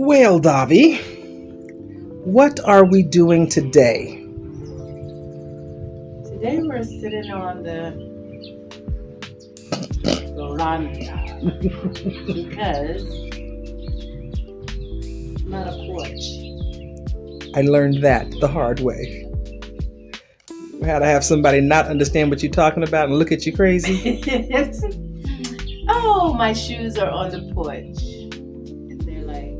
Well, Davi, what are we doing today? Today we're sitting on the veranda because it's not a porch. I learned that the hard way. How to have somebody not understand what you're talking about and look at you crazy. Oh, my shoes are on the porch. And they're like,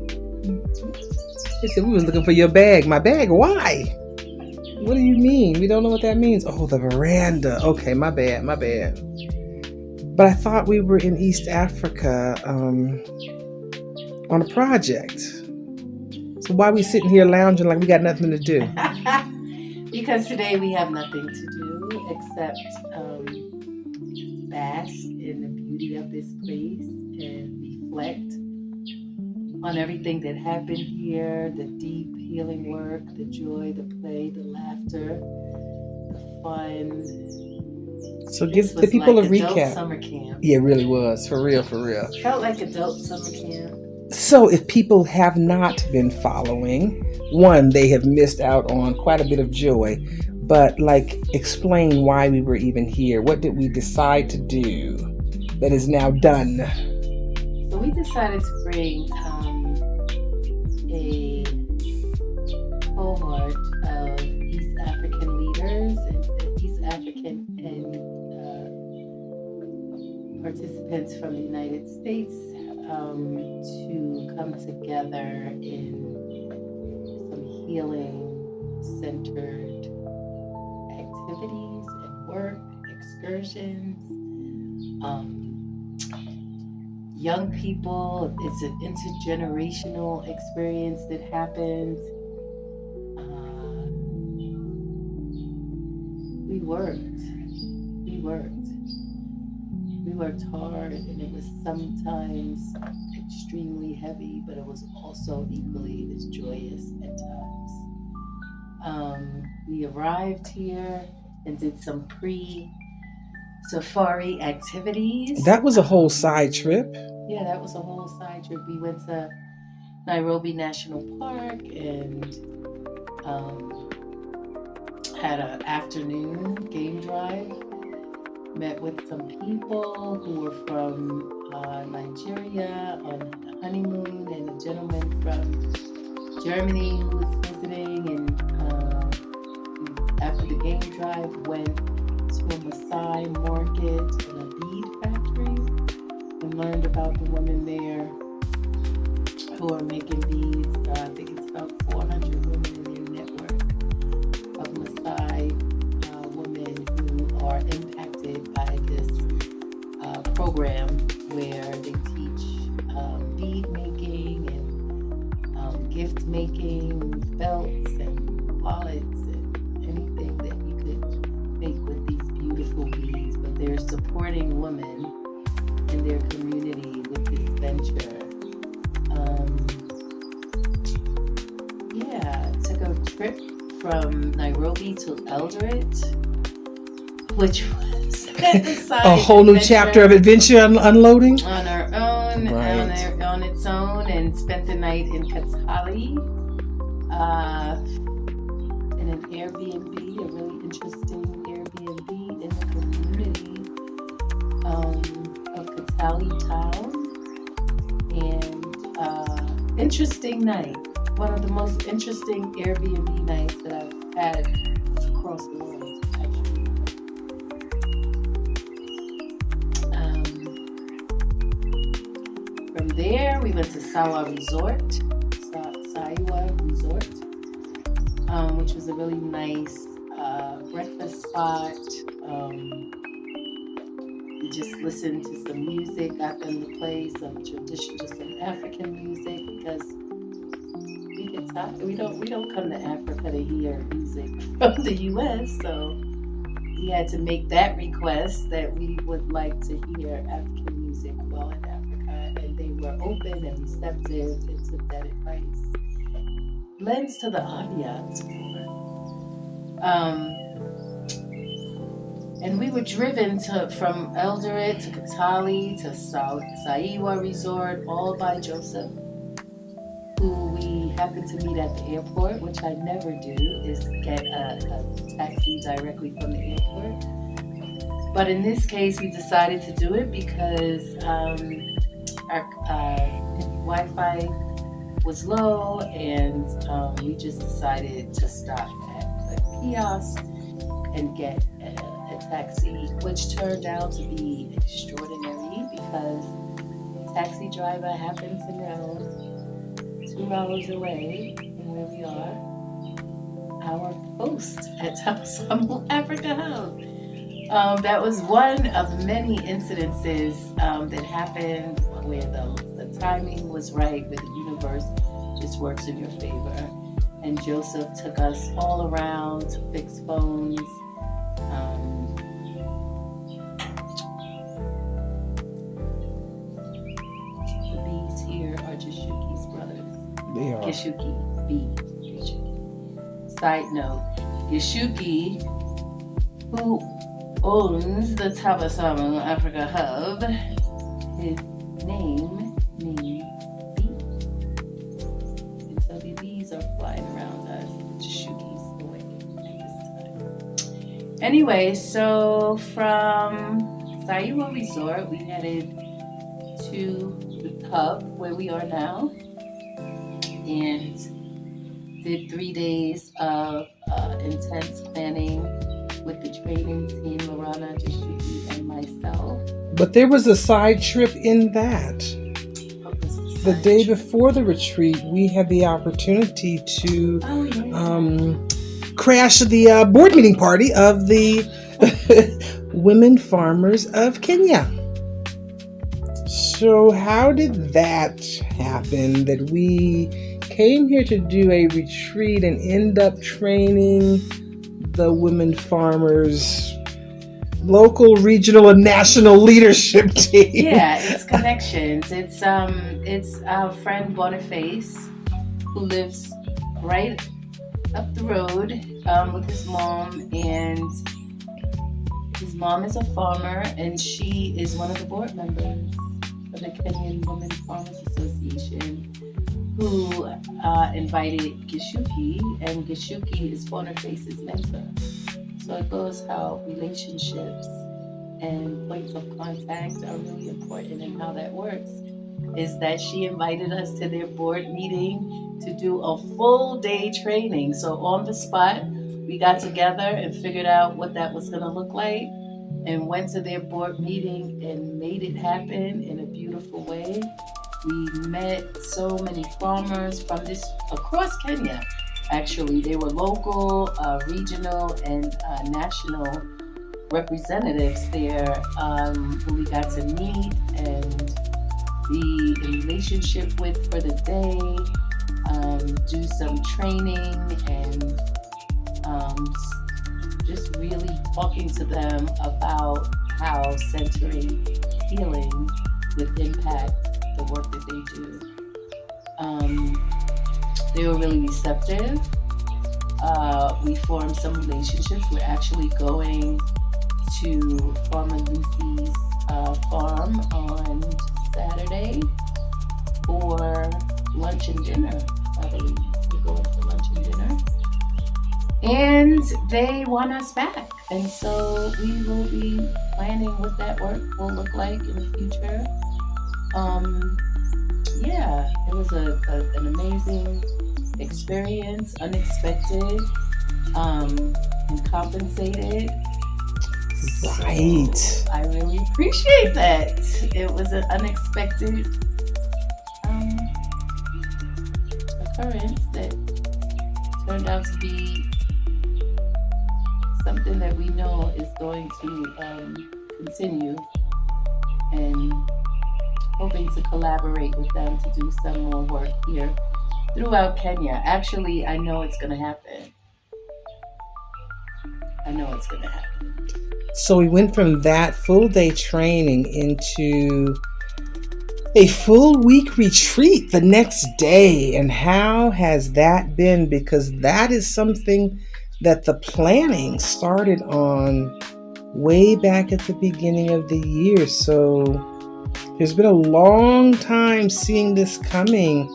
They said we was looking for your bag. My bag? Why? What do you mean? We don't know what that means. Oh, the veranda. Okay, my bad. But I thought we were in East Africa on a project. So why are we sitting here lounging like we got nothing to do? because today we have nothing to do except bask in the beauty of this place and reflect on everything that happened here, the deep healing work, the joy, the play, the laughter, the fun. So give the people like a recap. Summer camp. Yeah, it really was. For real. Felt like adult summer camp. So if people have not been following, one, they have missed out on quite a bit of joy. But explain why we were even here. What did we decide to do that is now done? So we decided to bring a cohort of East African leaders and East African and participants from the United States to come together in some healing-centered activities and work, excursions. Young people, it's an intergenerational experience that happens. We worked hard, and it was sometimes extremely heavy, but it was also equally as joyous at times. We arrived here and did some pre-safari activities. That was a whole side trip. Yeah, that was a whole side trip. We went to Nairobi National Park and had an afternoon game drive. Met with some people who were from Nigeria on a honeymoon, and a gentleman from Germany who was visiting. And after the game drive, went to a Maasai market and a bead factory, and learned about the women there who are making beads. I think it's about 400 women in their network of Maasai women who are impacted by this program where they teach bead making and gift making, belts and wallets and anything that you could make with these beautiful beads. But they're supporting women in their community with this venture. Took a trip from Nairobi to Eldoret, which was a whole new chapter of adventure unloading on our own, on its own, and spent the night in Kitale in an Airbnb, a really interesting Airbnb in the community of Kitale town, and interesting night. One of the most interesting Airbnb nights that I've had across the world, actually. From there, we went to Saiwa Resort, which was a really nice breakfast spot. We just listened to some music, got them to play some African music because we don't come to Africa to hear music from the U.S., so we had to make that request that we would like to hear African music while in Africa, and they were open and receptive and took that advice. Lends to the ambiance and we were driven from Eldoret to Kitale to Saiwa Resort, all by Joseph, who happened to meet at the airport, which I never do, is get a taxi directly from the airport. But in this case, we decided to do it because our Wi-Fi was low, and we just decided to stop at a kiosk and get a taxi, which turned out to be extraordinary because the taxi driver happened to know 2 hours away from where we are our post at Tabasamu Afrika Hub. That was one of many incidences that happened where the timing was right, where the universe just works in your favor. And Joseph took us all around to fix phones. The bees here are Gishuki's brothers. They are. Gishuki, Gishuki. Side note, Gishuki, who owns the Tabasamu Afrika Hub, his name means bee. And so the bees are flying around us. Gishuki's away at this time. Anyway, so from Saiwa Resort, we headed to the hub where we are now and did 3 days of intense planning with the training team, Veranda, Gishuki, and myself. But there was a side trip in that. The day before the retreat, we had the opportunity to crash the board meeting party of the women farmers of Kenya. So how did that happen, that we came here to do a retreat and end up training the women farmers, local, regional, and national leadership team? Yeah, it's connections. It's our friend Boniface, who lives right up the road with his mom, and his mom is a farmer, and she is one of the board members of the Kenyan Women Farmers Association, who invited Gishuki, and Gishuki is Boniface's mentor. So it goes how relationships and points of contact are really important, and how that works is that she invited us to their board meeting to do a full day training. So on the spot, we got together and figured out what that was going to look like, and went to their board meeting and made it happen in a beautiful way. We met so many farmers from across Kenya. Actually, they were local, regional, and national representatives there who we got to meet and be in relationship with for the day, do some training, and just really talking to them about how centering healing would impact the work that they do. They were really receptive. We formed some relationships. We're actually going to Farmer Lucy's farm on Saturday for lunch and dinner, I believe. We're going for lunch and dinner. And they want us back. And so we will be planning what that work will look like in the future. Yeah, it was an amazing experience, unexpected, and compensated. Right. So I really appreciate that. It was an unexpected occurrence that turned out to be something that we know is going to continue, and hoping to collaborate with them to do some more work here throughout Kenya. Actually, I know it's going to happen. So we went from that full day training into a full week retreat the next day. And how has that been? Because that is something that the planning started on way back at the beginning of the year. So there's been a long time seeing this coming,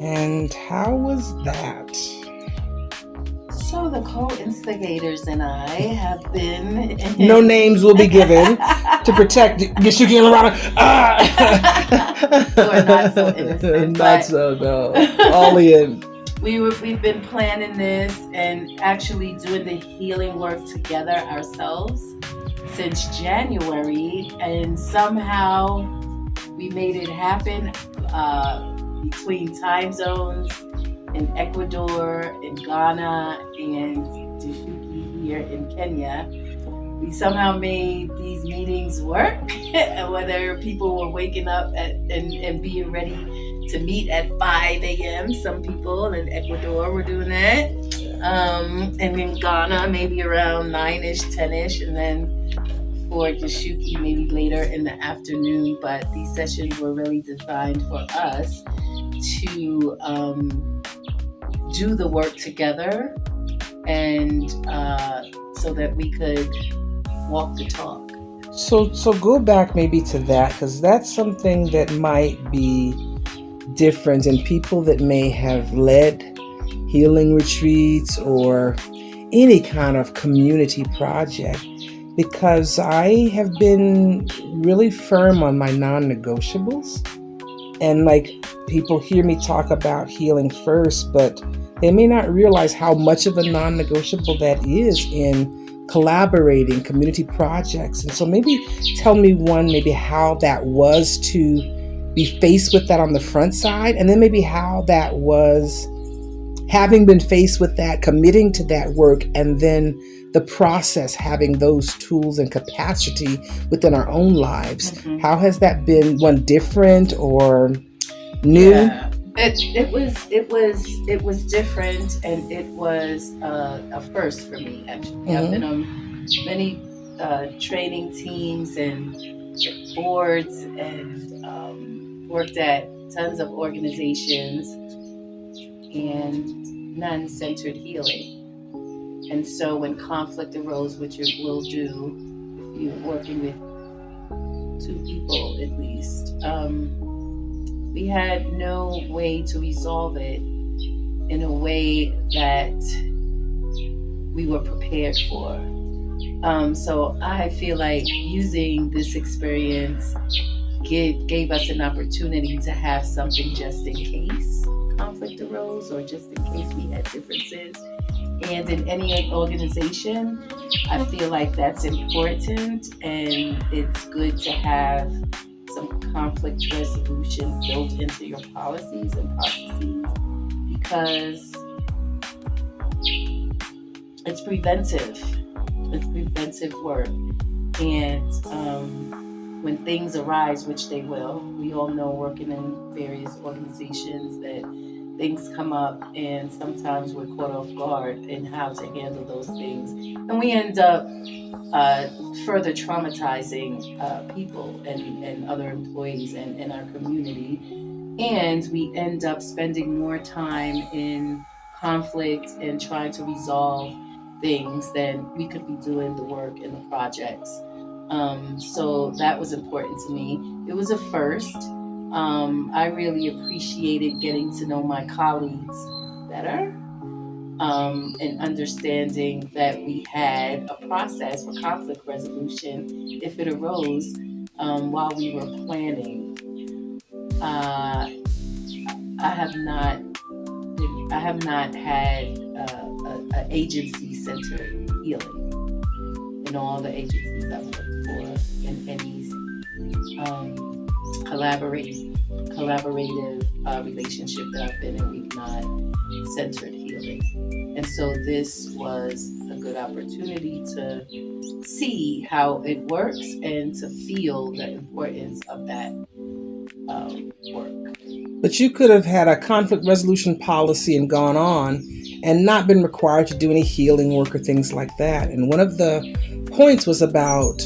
And how was that? So the co-instigators and I have been... No names will be given to protect Yashuki and LaRahna. Who are not so innocent. Not so, no. All in. We've been planning this and actually doing the healing work together ourselves since January, and somehow we made it happen between time zones in Ecuador, in Ghana, and Djibouti here in Kenya. We somehow made these meetings work, whether people were waking up and being ready to meet at 5 a.m. Some people in Ecuador were doing that. And in Ghana, maybe around 9-ish, 10-ish, and then for Gishuki, maybe later in the afternoon. But these sessions were really designed for us to do the work together, and so that we could walk the talk. So go back maybe to that, because that's something that might be different in people that may have led healing retreats or any kind of community project, because I have been really firm on my non-negotiables. And like, people hear me talk about healing first, but they may not realize how much of a non-negotiable that is in collaborating community projects. And so maybe tell me maybe how that was to be faced with that on the front side, and then maybe how that was having been faced with that, committing to that work, and then the process, having those tools and capacity within our own lives. Mm-hmm. How has that been? One different or new? Yeah. It was different, and it was a first for me, actually. Mm-hmm. I've been on many training teams and boards, and worked at tons of organizations and non-centered healing. And so when conflict arose, which it will do if you're working with two people at least, we had no way to resolve it in a way that we were prepared for. So I feel like using this experience gave us an opportunity to have something just in case conflict arose, or just in case we had differences. And in any organization, I feel like that's important, and it's good to have some conflict resolution built into your policies and processes, because it's preventive. It's preventive work. And when things arise, which they will, we all know, working in various organizations, that things come up, and sometimes we're caught off guard in how to handle those things. And we end up further traumatizing people and other employees and in our community. And we end up spending more time in conflict and trying to resolve things than we could be doing the work and the projects. So that was important to me. It was a first. I really appreciated getting to know my colleagues better, and understanding that we had a process for conflict resolution if it arose while we were planning. I have not had an agency-centered healing in all the agencies I've worked for, in any collaborative relationship that I've been in. We've not centered healing. And so this was a good opportunity to see how it works and to feel the importance of that work. But you could have had a conflict resolution policy and gone on and not been required to do any healing work or things like that. And one of the points was about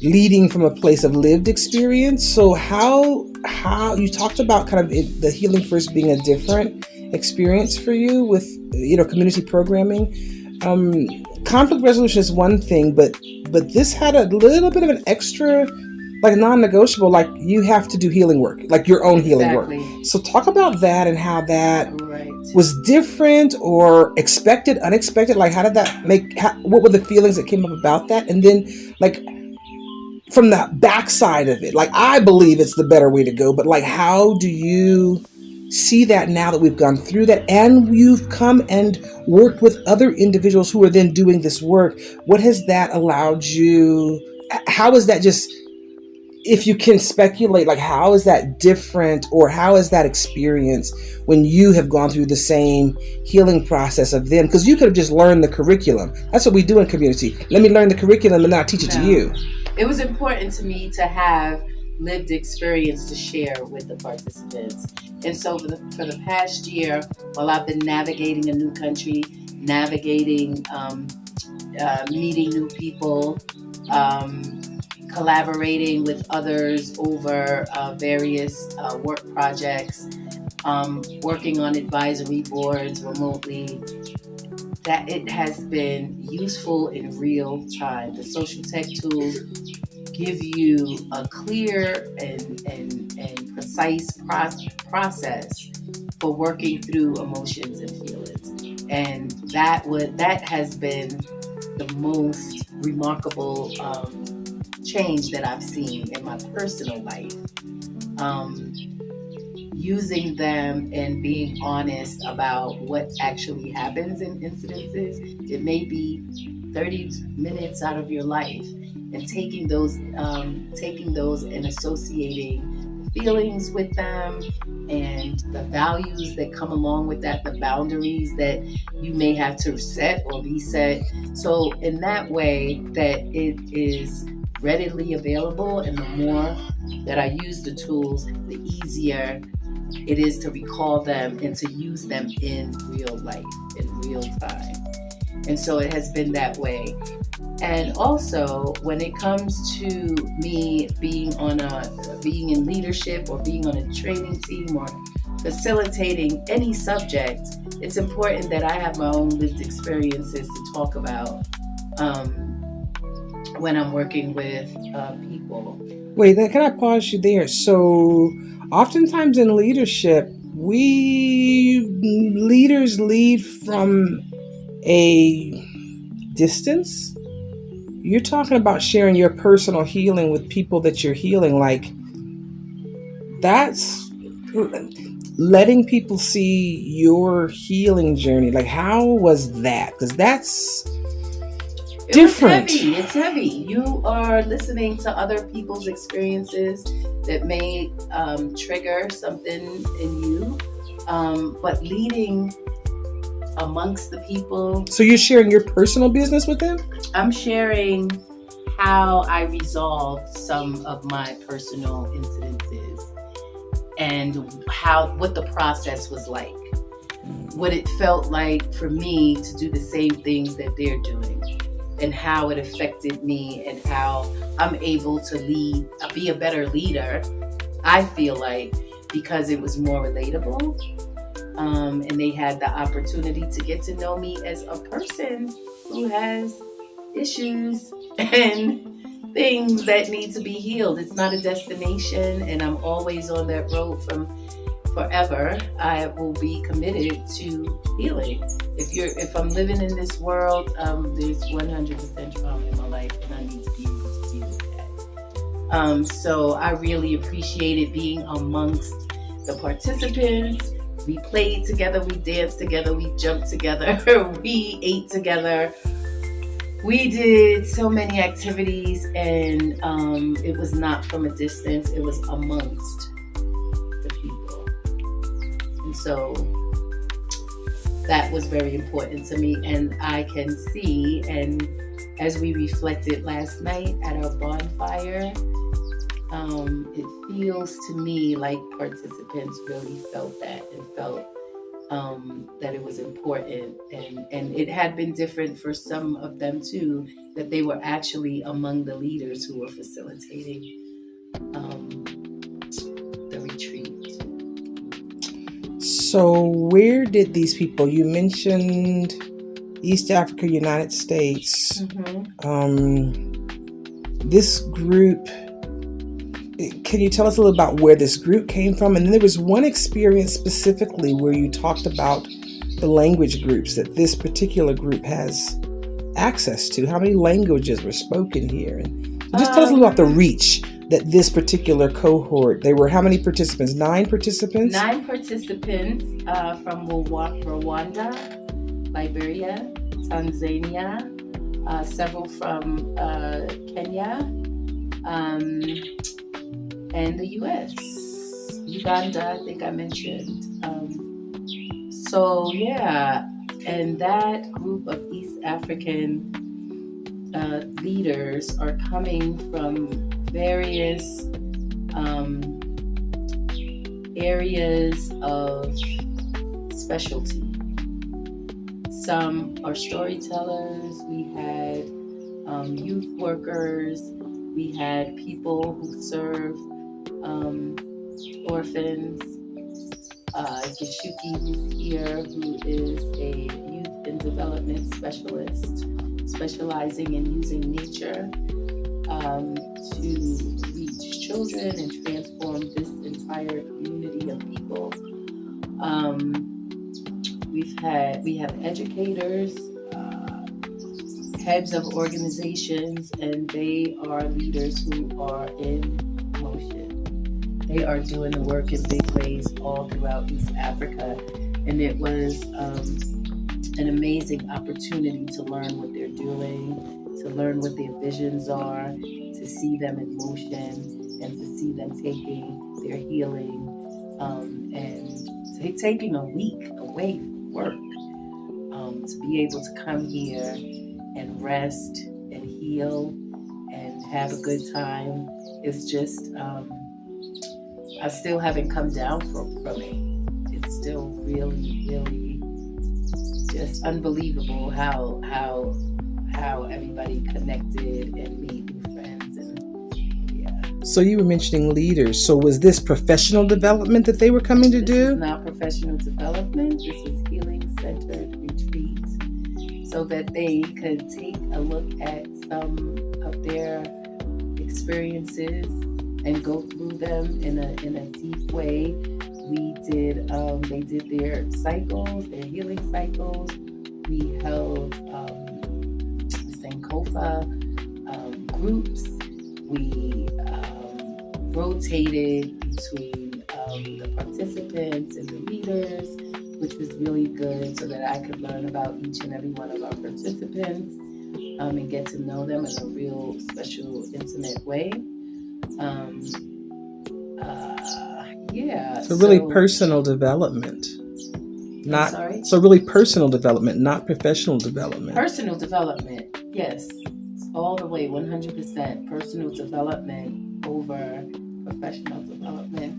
leading from a place of lived experience. So how you talked about kind of the healing first being a different experience for you with, community programming. Conflict resolution is one thing, but this had a little bit of an extra like non-negotiable, like you have to do healing work, like your own healing work. So talk about that and how that was different or expected, unexpected. Like how did that what were the feelings that came up about that? And then like from the backside of it, like I believe it's the better way to go, but like how do you see that now that we've gone through that and you've come and worked with other individuals who are then doing this work? What has that allowed you? How is that, just if you can speculate, like how is that different, or how is that experience when you have gone through the same healing process of them? Because you could have just learned the curriculum. That's what we do in community. Let me learn the curriculum and then I'll teach it to you. It was important to me to have lived experience to share with the participants. And so for the past year, while I've been navigating a new country, navigating, meeting new people, collaborating with others over various work projects, working on advisory boards remotely, that it has been useful in real time. The social tech tools give you a clear and precise process for working through emotions and feelings. And that has been the most remarkable change that I've seen in my personal life. Using them and being honest about what actually happens in incidences. It may be 30 minutes out of your life, and taking those and associating feelings with them and the values that come along with that, the boundaries that you may have to set or reset. So in that way, that it is readily available, and the more that I use the tools, the easier it is to recall them and to use them in real life, in real time. And so it has been that way. And also, when it comes to me being in leadership or being on a training team or facilitating any subject, it's important that I have my own lived experiences to talk about when I'm working with people. Wait, can I pause you there? So oftentimes in leadership, leaders lead from a distance. You're talking about sharing your personal healing with people that you're healing. Like, that's letting people see your healing journey. Like, how was that? Because that's different. It's heavy. You are listening to other people's experiences that may trigger something in you, but leading amongst the people. So you're sharing your personal business with them? I'm sharing how I resolved some of my personal incidences and what the process was like. What it felt like for me to do the same things that they're doing, and how it affected me, and how I'm able to be a better leader, I feel like, because it was more relatable. And they had the opportunity to get to know me as a person who has issues and things that need to be healed. It's not a destination, and I'm always on that road from forever. I will be committed to healing. If I'm living in this world, there's 100% trauma in my life, and I need to be able to deal with that. So I really appreciated being amongst the participants. We played together, we danced together, we jumped together, we ate together. We did so many activities, and it was not from a distance, it was amongst the people. And so that was very important to me, and I can see, and as we reflected last night at our bonfire, it feels to me like participants really felt that, and felt that it was important, and it had been different for some of them too, that they were actually among the leaders who were facilitating the retreat. So where did these people, you mentioned East Africa, United States, Mm-hmm. This group can you tell us a little about where this group came from? And then there was one experience specifically where you talked about the language groups that this particular group has access to. How many languages were spoken here? And so just tell us a little about the reach that this particular cohort, they were how many participants? 9 participants? 9 participants from Rwanda, Liberia, Tanzania, several from Kenya, and the U.S., Uganda, I think I mentioned. And that group of East African leaders are coming from various areas of specialty. Some are storytellers. We had youth workers. We had people who serve orphans. Gishuki, who's here, who is a youth and development specialist, specializing in using nature to reach children and transform this entire community of people. We have educators, heads of organizations, and they are leaders who are in motion. They are doing the work in big ways all throughout East Africa, and it was an amazing opportunity to learn what they're doing, to learn what their visions are, to see them in motion, and to see them taking their healing and taking a week away from work to be able to come here and rest and heal and have a good time. It's just I still haven't come down from it. It's still really, really just unbelievable how everybody connected and made new friends. And yeah. So you were mentioning leaders. So was this professional development that they were coming to do? This is not professional development. This is healing-centered retreat, so that they could take a look at some of their experiences and go through them in a deep way. They did their cycles, their healing cycles. We held Sankofa groups. We rotated between the participants and the leaders, which was really good, so that I could learn about each and every one of our participants and get to know them in a real special, intimate way. So really personal development. Really personal development, not professional development. Personal development, yes. All the way, 100% personal development over professional development.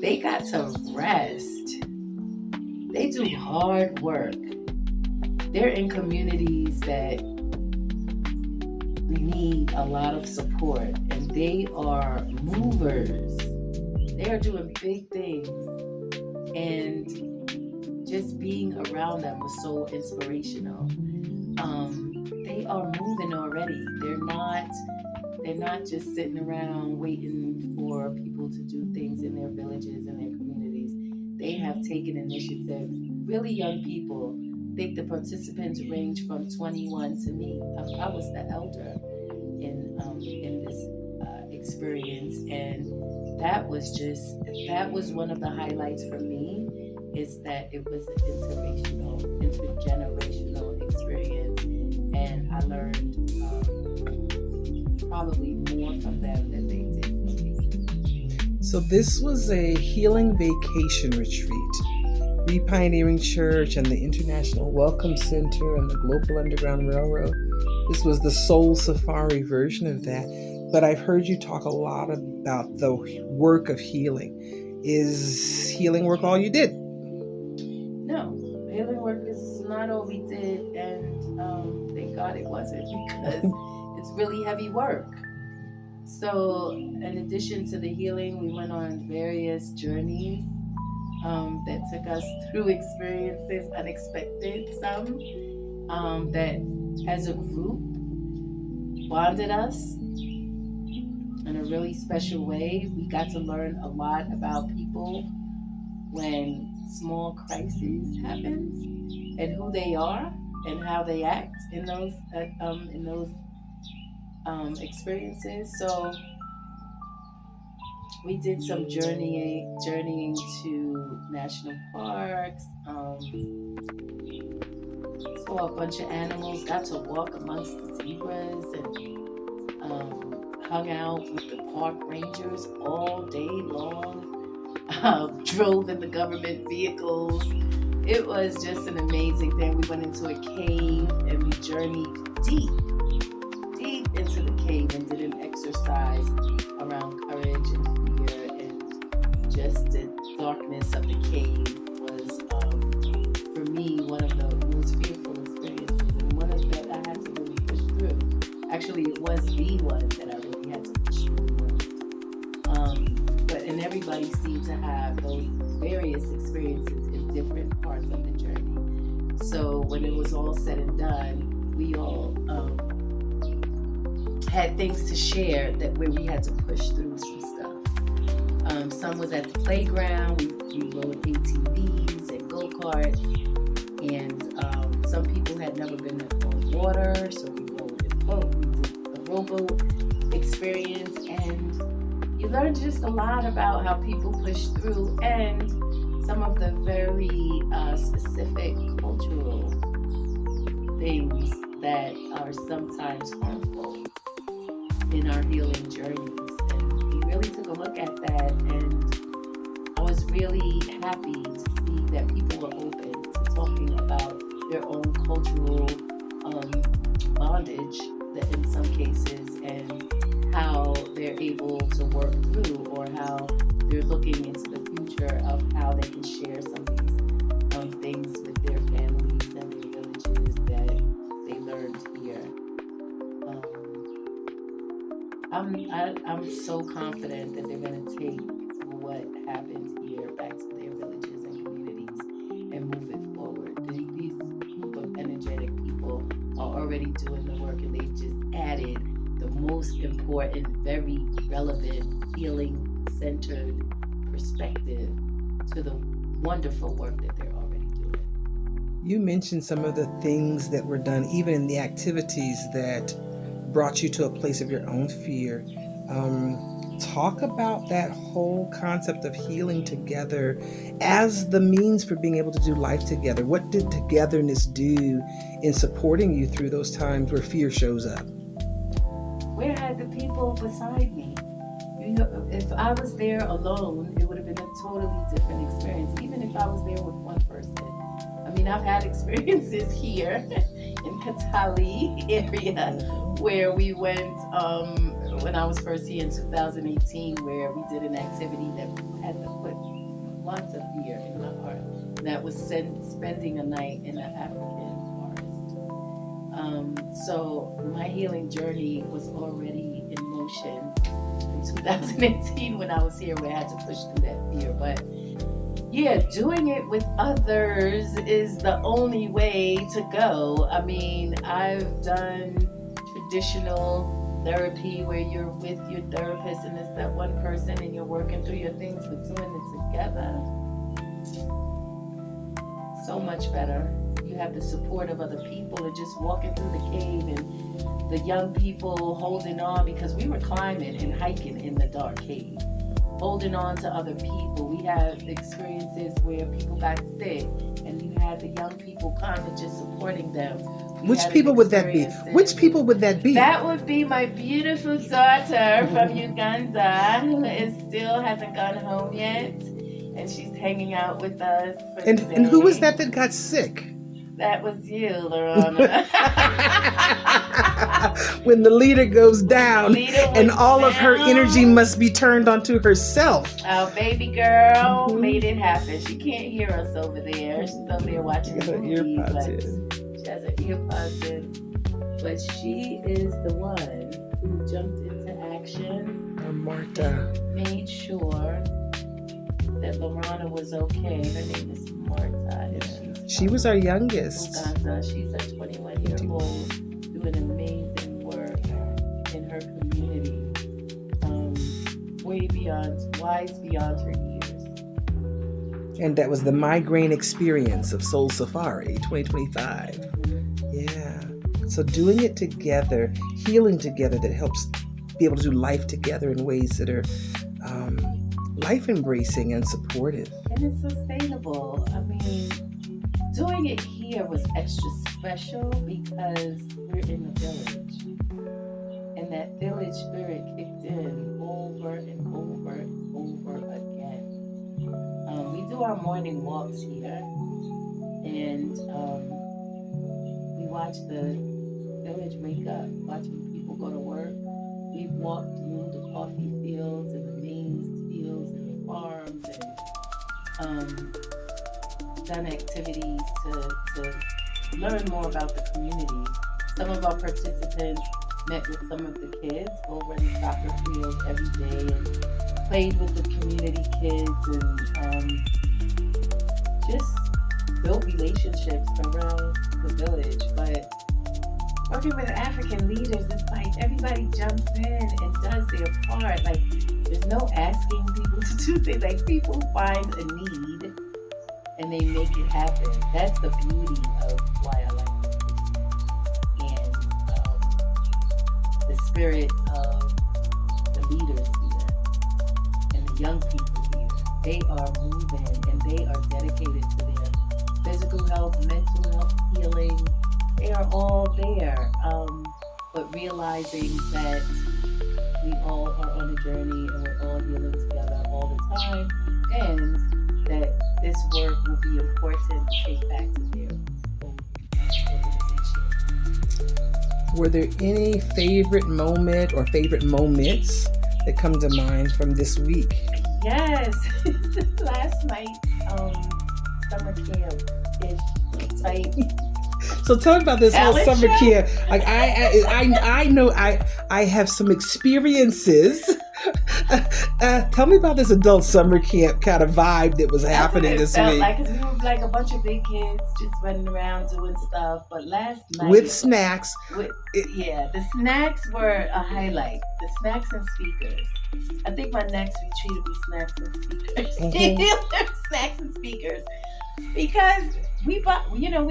They got to rest. They do hard work. They're in communities that we need a lot of support, and they are movers. They are doing big things, and just being around them was so inspirational. They are moving already. They're not just sitting around waiting for people to do things in their villages and their communities. They have taken initiative. Really young people. I think the participants range from 21 to me. I was the elder in this experience, and that was one of the highlights for me, is that it was an intergenerational experience, and I learned probably more from them than they did from me. So this was a healing vacation retreat. Re-Pioneering Church and the International Welcome Center and the Global Underground Railroad. This was the Soul Safari version of that. But I've heard you talk a lot about the work of healing. Is healing work all you did? No, healing work is not all we did, and thank God it wasn't, because it's really heavy work. So in addition to the healing, we went on various journeys that took us through experiences, unexpected, some that as a group bonded us. in a really special way. We got to learn a lot about people when small crises happens and who they are and how they act in those experiences. So we did some journeying to national parks. Saw a bunch of animals. Got to walk amongst the zebras and hung out with the park rangers all day long. Drove in the government vehicles. It was just an amazing thing. We went into a cave and we journeyed deep into the cave and did an exercise around courage and fear, and just the darkness of the cave was, for me, one of the most fearful experiences, and one of that I had to really push through. Actually, it was the one that I really had to push through the most. And everybody seemed to have those various experiences in different parts of the journey. So when it was all said and done, we all had things to share that where we had to push through some stuff. Some was at the playground. We rode ATVs and go-karts, and some people had never been on water, so we rode a boat. We did a rowboat experience, and you learned just a lot about how people push through and some of the very specific cultural things that are sometimes harmful in our healing journeys. And we really took a look at that, and I was really happy to see that people were open to talking about their own cultural bondage that in some cases, and how they're able to work through, or how they're looking into the future of how they can share some of these things with their families and their villages that they learned here. I'm so confident that they're going to take what happened here back to their villages and communities and move it forward. These group of energetic people are already doing the work, and they've just added the most important, very relevant, healing-centered perspective to the wonderful work that they're already doing. You mentioned some of the things that were done, even in the activities that brought you to a place of your own fear. Talk about that whole concept of healing together as the means for being able to do life together. What did togetherness do in supporting you through those times where fear shows up? Where had the people beside me? You know, if I was there alone, it would have been a totally different experience, even if I was there with one person. I mean, I've had experiences here in Kitale area where we went, when I was first here in 2018, where we did an activity that had to put lots of fear in my heart. That was spending a night in an African forest. So my healing journey was already in motion in 2018 when I was here, where I had to push through that fear. But yeah, doing it with others is the only way to go. I mean, I've done traditional therapy where you're with your therapist and it's that one person and you're working through your things, but doing it together, so much better. You have the support of other people, and just walking through the cave and the young people holding on, because we were climbing and hiking in the dark cave, holding on to other people. We had experiences where people got sick and you had the young people kind of just supporting them. Which people would that be? Which people would that be? That would be my beautiful daughter from Uganda, who still hasn't gone home yet, and she's hanging out with us. And who was that got sick? That was you, LaRahna. When the leader goes down and all of her energy must be turned onto herself. Our baby girl made it happen. She can't hear us over there. She's over there watching the movie. She has her earpods in. But she is the one who jumped into action. Marta. And made sure that LaRahna was okay. Her name is Marta. She was our youngest. Uganda. She's a 21-year-old doing amazing work in her community. wise beyond her years. And that was the migraine experience of Soul Safari 2025. Yeah. So doing it together, healing together, that helps be able to do life together in ways that are life embracing and supportive. And it's sustainable. I mean, doing it here was extra special because we're in the village. And that village spirit kicked in over and over and over again. We do our morning walks here, and we watch the village wake up, watching people go to work. We've walked through the coffee fields and the maize fields and the farms, and done activities to learn more about the community. Some of our participants met with some of the kids over in the soccer field every day and played with the community kids, and just built relationships around the village. But working with African leaders, it's like everybody jumps in and does their part. Like, there's no asking people to do things. Like, people find a need and they make it happen. That's the beauty of why I like it. And the spirit of the leaders here and the young people here, they are moving and they are dedicated to their physical health, mental health, healing. They are all there, but realizing that we all are on a journey and we're all healing together all the time, and that this work will be important to take back to their own organization. Were there any favorite moment or favorite moments that come to mind from this week? Yes, last night, summer camp-ish type. So tell me about this whole summer camp. Like I know I have some experiences. Tell me about this adult summer camp kind of vibe that was happening this week. Like, cause we were like a bunch of big kids just running around doing stuff. But last night with snacks. The snacks were a highlight. The snacks and speakers. I think my next retreat will be snacks and speakers. Mm-hmm. Snacks and speakers. Because we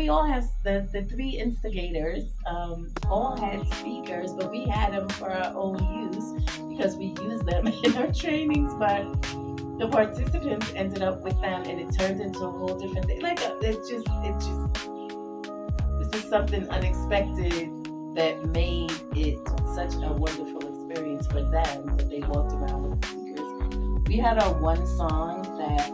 all have the three instigators, all had speakers, but we had them for our own use because we use them in our trainings. But the participants ended up with them, and it turned into a whole different thing. Like it's just something unexpected that made it such a wonderful experience for them that they walked around with the speakers. We had our one song that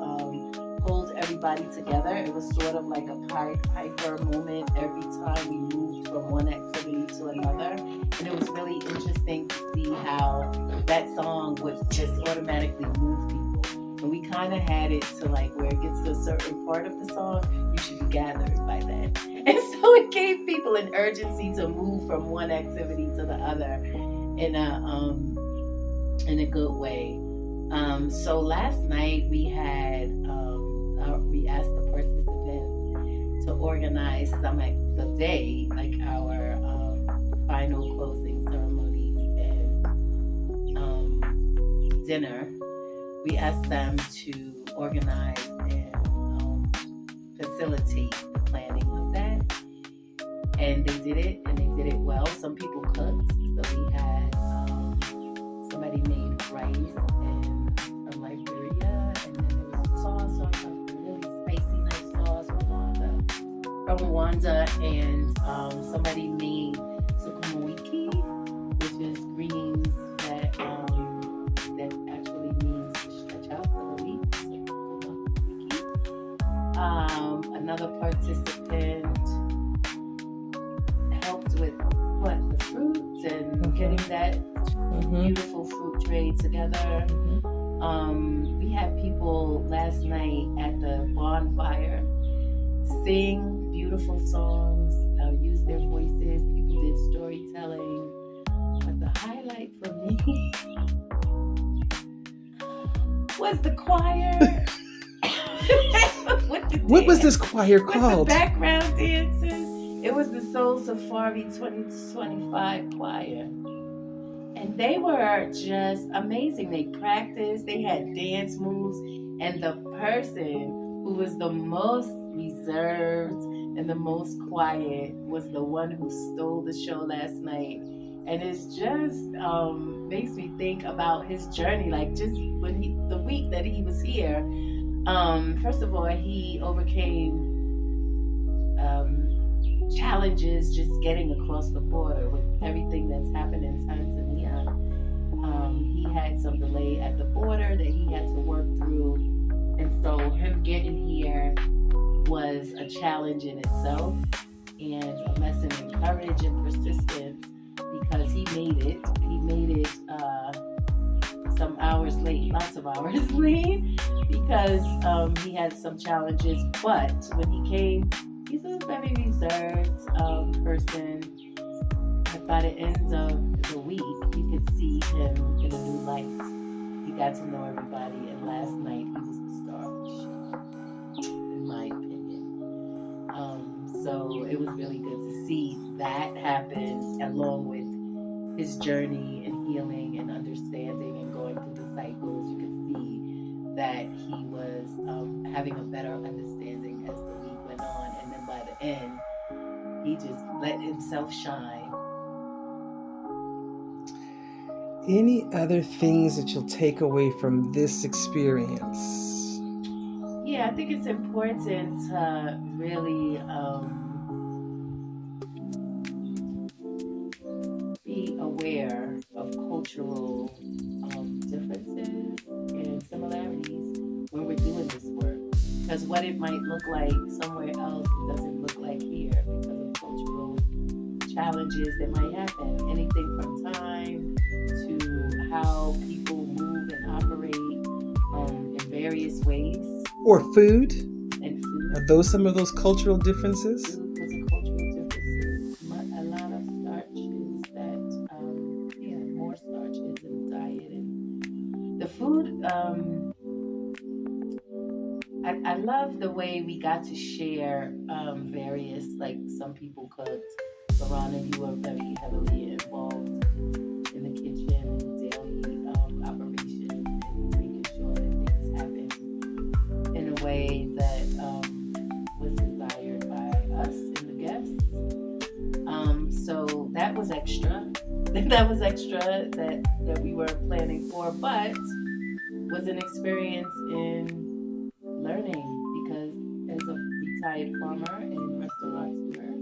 pulled everybody together. It was sort of like a Piper moment every time we moved from one activity to another. And it was really interesting to see how that song would just automatically move people. And we kind of had it to like where it gets to a certain part of the song, you should be gathered by then. And so it gave people an urgency to move from one activity to the other in a good way. So last night we had we asked the participants to organize the day, like our final closing ceremonies and dinner. We asked them to organize and facilitate the planning of that, and they did it, and they did it well. Some people cooked, so we had somebody made rice and from Liberia, and then there was a sauce on some really spicy, nice sauce from Rwanda, and somebody made sukuma wiki, which is greens that actually means to stretch out for the week. Another participant helped with the fruits and getting that beautiful fruit tray together. We had people last night at the bonfire sing beautiful songs, use their voices. People did storytelling. But the highlight for me was the choir. What was this choir called? With the background dancers. It was the Soul Safari 2025 choir. And they were just amazing. They practiced, they had dance moves, and the person who was the most reserved and the most quiet was the one who stole the show last night. And it's just makes me think about his journey. Like just the week that he was here, first of all, he overcame challenges just getting across the border with everything that's happened in Tanzania. He had some delay at the border that he had to work through, and so him getting here was a challenge in itself and a lesson in courage and persistence because he made it. He made it some hours late, lots of hours late, because he had some challenges. But when he came, he's a very reserved person. But by the end of the week, you could see him in a new light. He got to know everybody, and last night he was the star of the show, in my opinion. So it was really good to see that happen, along with his journey and healing and understanding and going through the cycles. You could see that he was having a better understanding as the week went on, and then by the end, he just let himself shine. Any other things that you'll take away from this experience? Yeah, I think it's important to really be aware of cultural differences and similarities when we're doing this work. Because what it might look like somewhere else, it doesn't look like here because of cultural challenges that might happen. Anything from time to how people move and operate in various ways. Or food? And food. Are those some of those cultural differences? Food was a cultural difference. A lot of starches that, more starches in the diet. And the food, I love the way we got to share various, like some people cooked. Veranda, you were very heavily involved in the kitchen and daily operation and making sure that things happened in a way that was desired by us and the guests. So that was extra. That was extra that we weren't planning for, but was an experience in learning because as a retired farmer and restaurateur,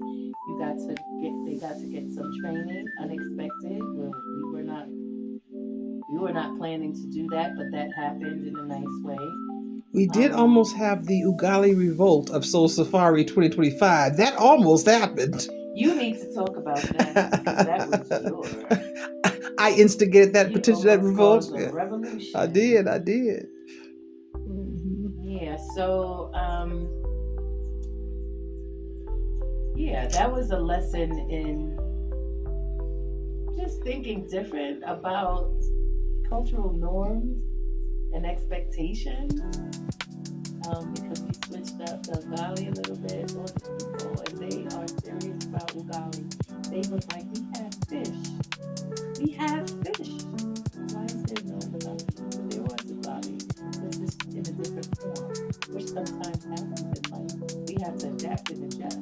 they got to get some training unexpected. We were not planning to do that, but that happened in a nice way. We did almost have the Ugali revolt of Soul Safari 2025. That almost happened. You need to talk about that because that was your. I instigated that revolt. A revolution. I did. Yeah. So. That was a lesson in just thinking different about cultural norms and expectations. Because we switched up the Ugali a little bit on the people, and they are serious about Ugali. They was like, we have fish. Why is there no Ugali? But there was Ugali, but just in a different form, which sometimes happens in life. We have to adapt and adjust.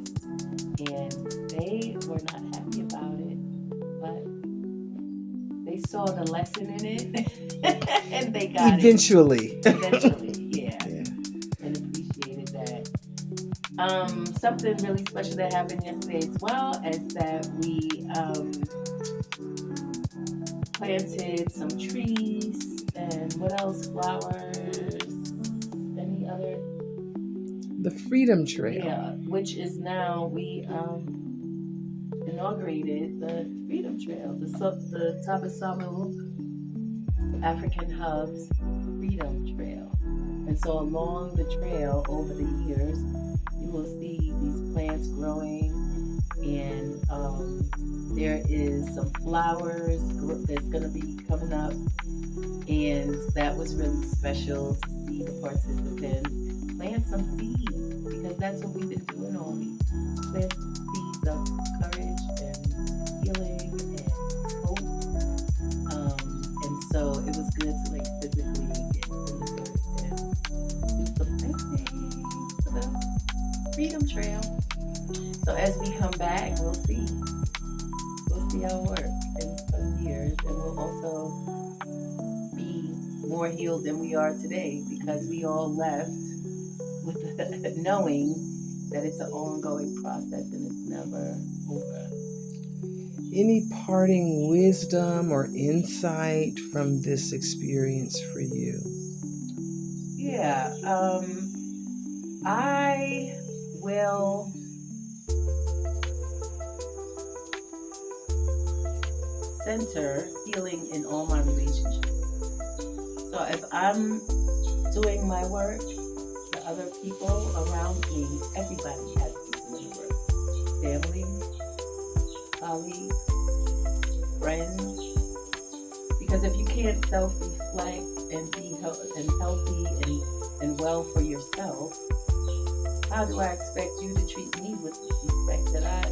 And they were not happy about it, but they saw the lesson in it, and they got Eventually, yeah. And appreciated that. Something really special that happened yesterday as well is that we planted some trees and what else? Flowers. Any other? The Freedom Trail. Yeah, which is now we inaugurated the Freedom Trail, the Tabasamu Afrika Hub's Freedom Trail. And so along the trail over the years, you will see these plants growing, and there is some flowers that's going to be coming up, and that was really special to see the participants plant some seeds, because that's what we've been doing all week. Plant seeds of courage and healing and hope trail. So as we come back, we'll see. We'll see how it works in some years, and we'll also be more healed than we are today because we all left with the knowing that it's an ongoing process and it's never over. Any parting wisdom or insight from this experience for you? Yeah, I will center healing in all my relationships. So if I'm doing my work, the other people around me, everybody has to be doing the work. Family, colleagues, friends. Because if you can't self-reflect and be healthy and well for yourself, how do I expect you to treat me with the respect that I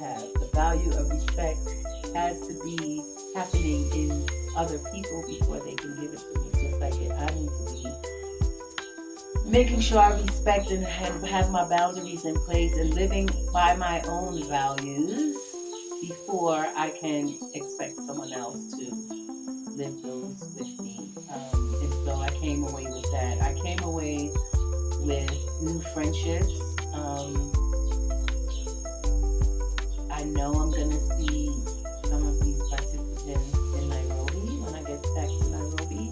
have? The value of respect has to be happening in other people before they can give it to me. Just like I need to be making sure I respect and have my boundaries in place and living by my own values before I can expect someone else to live those with me. And so I came away with that. I came away with new friendships. I know I'm going to see some of these participants in Nairobi when I get back to Nairobi.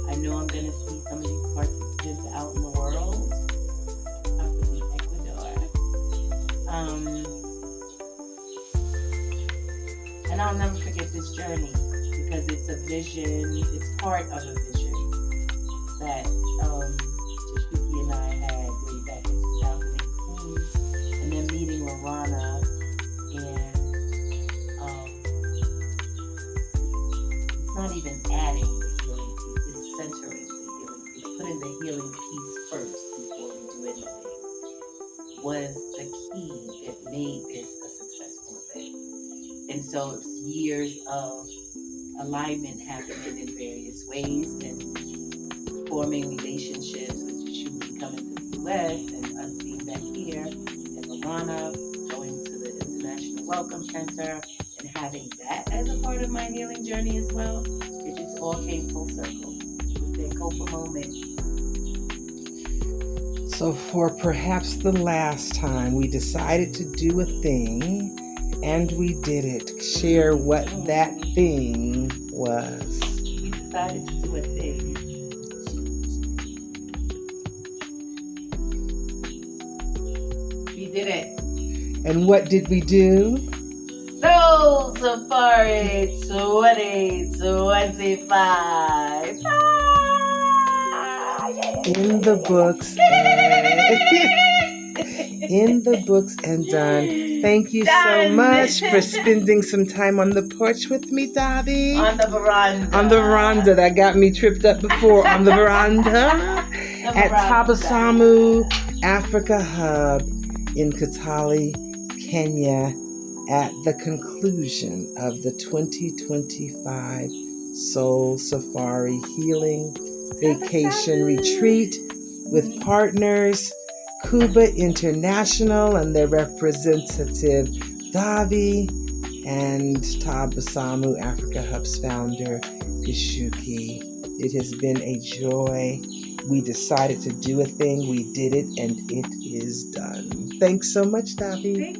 I know I'm going to see some of these participants out in the world, possibly Ecuador. And I'll never forget this journey because it's a vision, it's part of a vision that Tashiki and I had way back in 2018, and then meeting LaRahna, and it's not even adding the healing piece, it's centering the healing piece, putting the healing piece first before we do anything was the key that made this a successful event. And so it's years of alignment happening in various ways and forming relationships with Shuki coming to the US and us being back here and LaRahna going to the International Welcome Center and having that as a part of my healing journey as well. It just all came full circle. It was that Kofa moment. So for perhaps the last time, we decided to do a thing, and we did it. Share what that thing was. We decided to do a thing. We did it. And what did we do? Soul Safari 2025. In the books in the books and done. Thank you so much for spending some time on the porch with me, Davi. On the veranda. On the veranda. That got me tripped up before. On the veranda. At Tabasamu Afrika Hub in Kitale, Kenya, at the conclusion of the 2025 Soul Safari Healing Vacation Retreat with partners Cuba International and their representative Davi, and Tabasamu Afrika Hub's founder Gishuki. It has been a joy. We decided to do a thing, we did it, and it is done. Thanks so much, Davi.